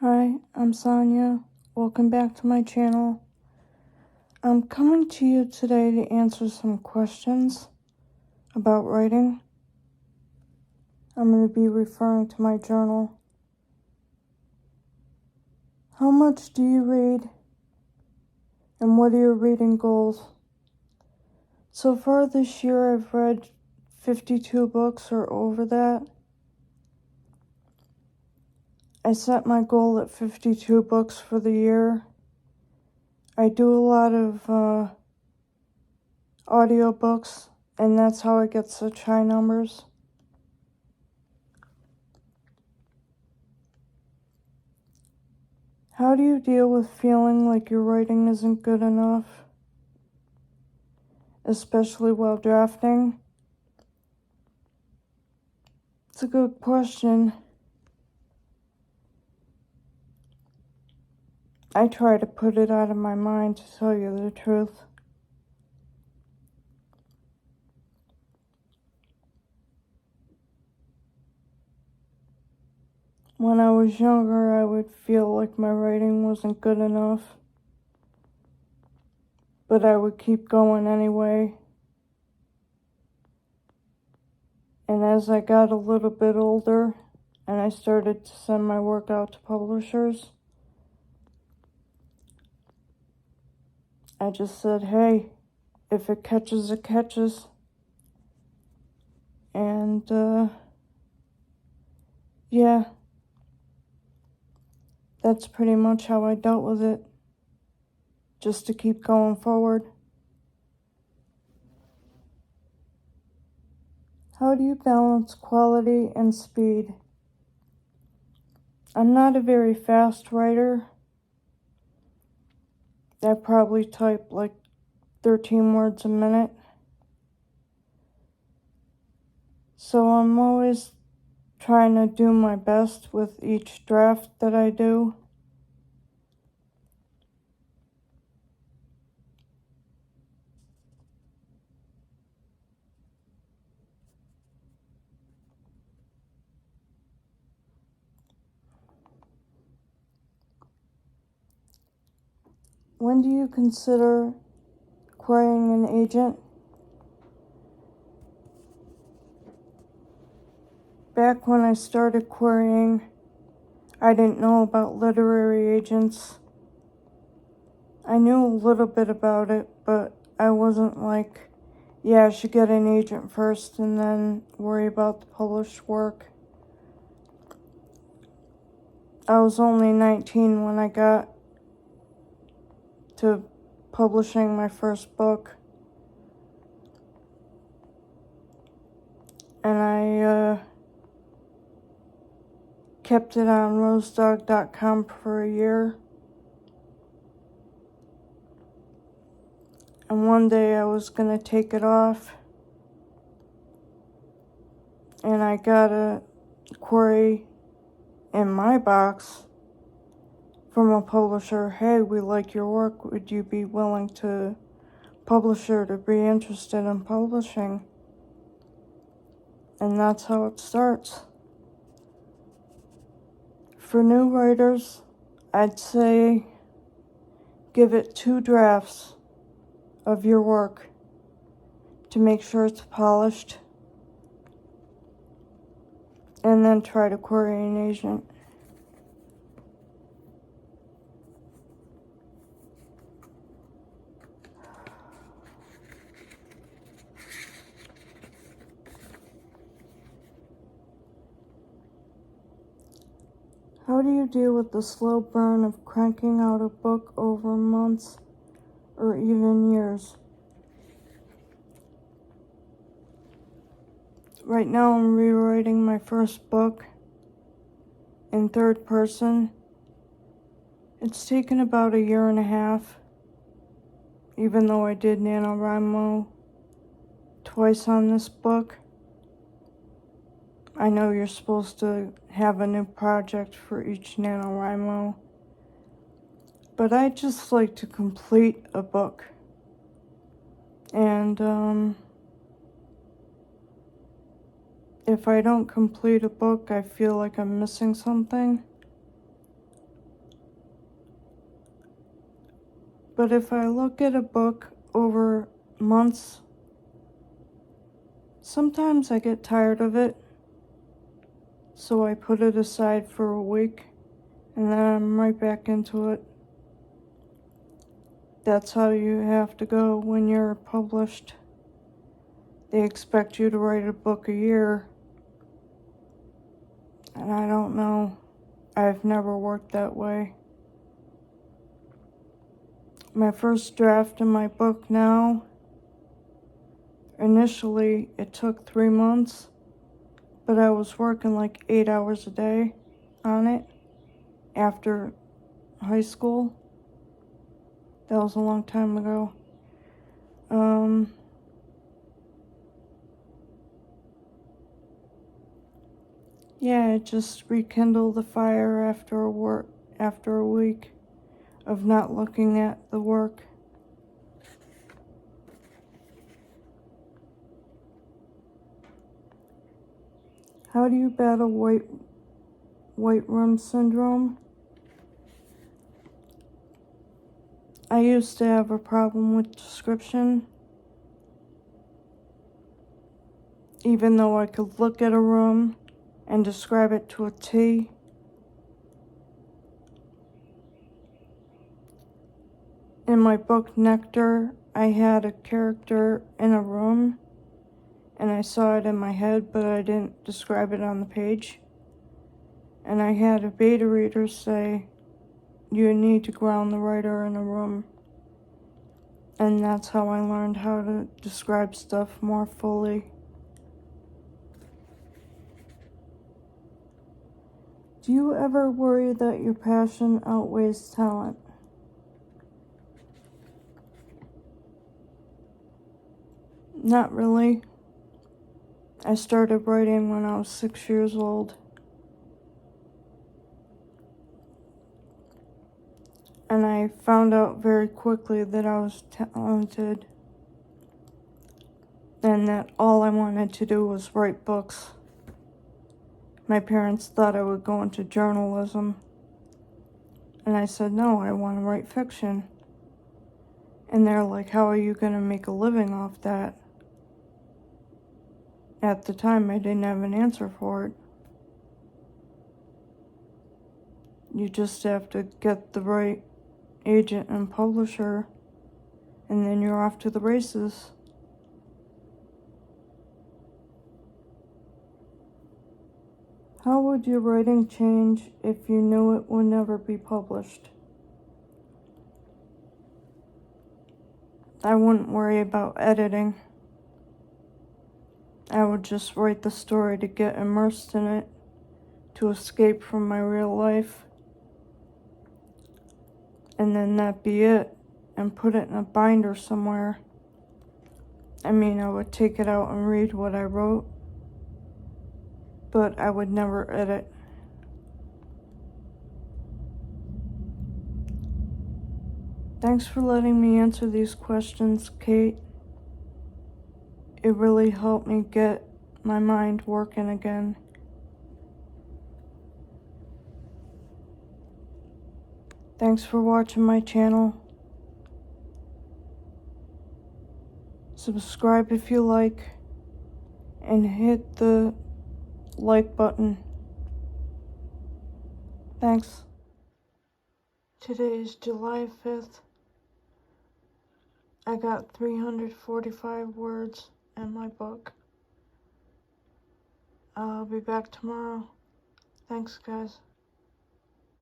Hi, I'm Sonia. Welcome back to my channel. I'm coming to you today to answer some questions about writing. I'm going to be referring to my journal. How much do you read? And what are your reading goals? So far this year, I've read 52 books or over that. I set my goal at 52 books for the year. I do a lot of audiobooks, and that's how I get such high numbers. How do you deal with feeling like your writing isn't good enough, especially while drafting? It's a good question. I try to put it out of my mind, to tell you the truth. When I was younger, I would feel like my writing wasn't good enough, but I would keep going anyway. And as I got a little bit older and I started to send my work out to publishers, I just said, hey, if it catches, it catches. And, yeah, that's pretty much how I dealt with it, just to keep going forward. How do you balance quality and speed? I'm not a very fast writer. I probably type like 13 words a minute. So I'm always trying to do my best with each draft that I do. When do you consider querying an agent? Back when I started querying, I didn't know about literary agents. I knew a little bit about it, but I wasn't like, yeah, I should get an agent first and then worry about the published work. I was only 19 when I got to publishing my first book. And I kept it on rosedog.com for a year. And one day I was going to take it off. And I got a query in my box from a publisher. Hey, we like your work. Would you be willing to publisher to be interested in publishing? And that's how it starts. For new writers, I'd say give it 2 drafts of your work to make sure it's polished, and then try to query an agent. How do you deal with the slow burn of cranking out a book over months or even years? Right now I'm rewriting my first book in third person. It's taken about a year and a half, even though I did NaNoWriMo twice on this book. I know you're supposed to have a new project for each NaNoWriMo, but I just like to complete a book. And if I don't complete a book, I feel like I'm missing something. But if I look at a book over months, sometimes I get tired of it, so I put it aside for a week, and then I'm right back into it. That's how you have to go when you're published. They expect you to write a book a year, and I don't know. I've never worked that way. My first draft in my book now, initially it took 3 months, but I was working like 8 hours a day on it after high school. That was a long time ago. Yeah, it just rekindled the fire after a week of not looking at the work. How do you battle white room syndrome? I used to have a problem with description. Even though I could look at a room and describe it to a T. In my book Nectar, I had a character in a room and I saw it in my head, but I didn't describe it on the page. And I had a beta reader say, you need to ground the writer in a room. And that's how I learned how to describe stuff more fully. Do you ever worry that your passion outweighs talent? Not really. I started writing when I was 6 years old. And I found out very quickly that I was talented and that all I wanted to do was write books. My parents thought I would go into journalism. And I said, no, I want to write fiction. And they're like, how are you going to make a living off that? At the time, I didn't have an answer for it. You just have to get the right agent and publisher, and then you're off to the races. How would your writing change if you knew it would never be published? I wouldn't worry about editing. I would just write the story to get immersed in it, to escape from my real life. And then that be it, and put it in a binder somewhere. I mean, I would take it out and read what I wrote, but I would never edit. Thanks for letting me answer these questions, Kate. It really helped me get my mind working again. Thanks for watching my channel. Subscribe if you like, and hit the like button. Thanks. Today is July 5th. I got 345 words in my book. I'll be back tomorrow. Thanks, guys.